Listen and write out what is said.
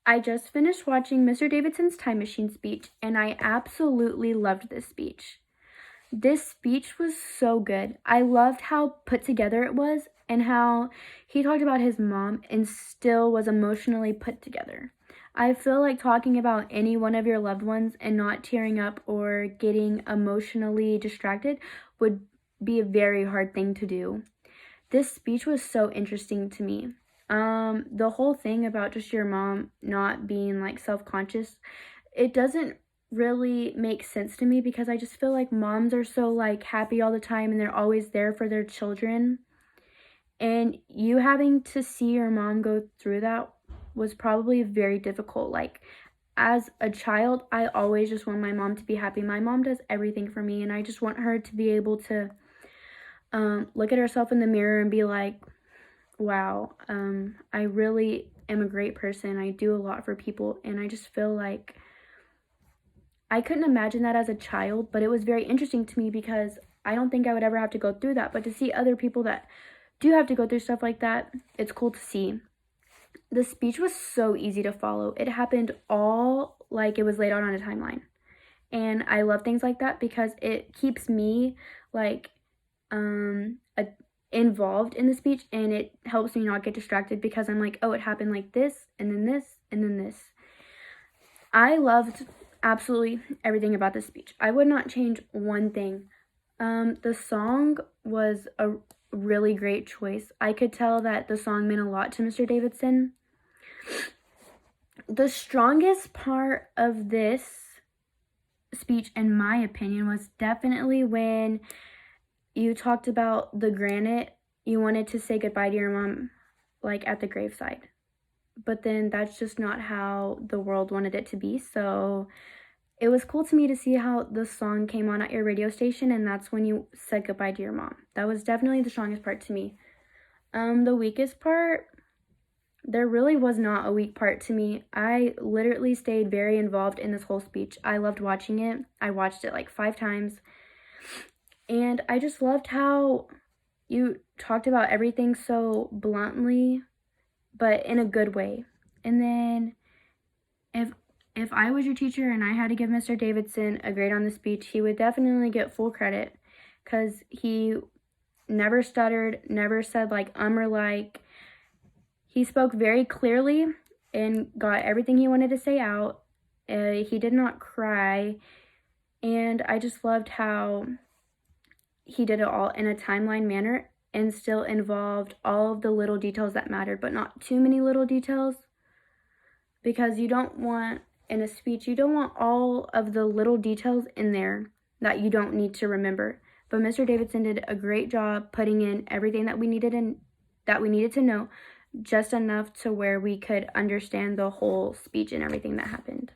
I just finished watching Mr. Davidson's Time Machine speech, and I absolutely loved this speech. This speech was so good. I loved how put together it was and how he talked about his mom and still was emotionally put together. I feel like talking about any one of your loved ones and not tearing up or getting emotionally distracted would be a very hard thing to do. This speech was so interesting to me. The whole thing about just your mom not being like self-conscious, it doesn't really make sense to me because I just feel like moms are so like happy all the time and they're always there for their children. And you having to see your mom go through that was probably very difficult. Like as a child, I always just want my mom to be happy. My mom does everything for me and I just want her to be able to look at herself in the mirror and be like, wow, I really am a great person. I do a lot for people, and I just feel like I couldn't imagine that as a child, but it was very interesting to me because I don't think I would ever have to go through that. But to see other people that do have to go through stuff like that, it's cool to see. The speech was so easy to follow. It happened all like it was laid out on a timeline. And I love things like that because it keeps me like involved in the speech, and it helps me not get distracted because I'm like, oh, it happened like this and then this and then this. I loved absolutely everything about this speech. I would not change one thing. The song was a really great choice. I could tell that the song meant a lot to Mr. Davidson. The strongest part of this speech, in my opinion, was definitely when you talked about the granite. You wanted to say goodbye to your mom, like at the graveside. But then that's just not how the world wanted it to be. So it was cool to me to see how the song came on at your radio station, and that's when you said goodbye to your mom. That was definitely the strongest part to me. The weakest part, there really was not a weak part to me. I literally stayed very involved in this whole speech. I loved watching it. I watched it like 5 times. And I just loved how you talked about everything so bluntly, but in a good way. And then if I was your teacher and I had to give Mr. Davidson a grade on the speech, he would definitely get full credit because he never stuttered, never said like or like. He spoke very clearly and got everything he wanted to say out. He did not cry. And I just loved how he did it all in a timeline manner and still involved all of the little details that mattered, but not too many little details. Because you don't want, in a speech, you don't want all of the little details in there that you don't need to remember. But Mr. Davidson did a great job putting in everything that we needed to know, just enough to where we could understand the whole speech and everything that happened.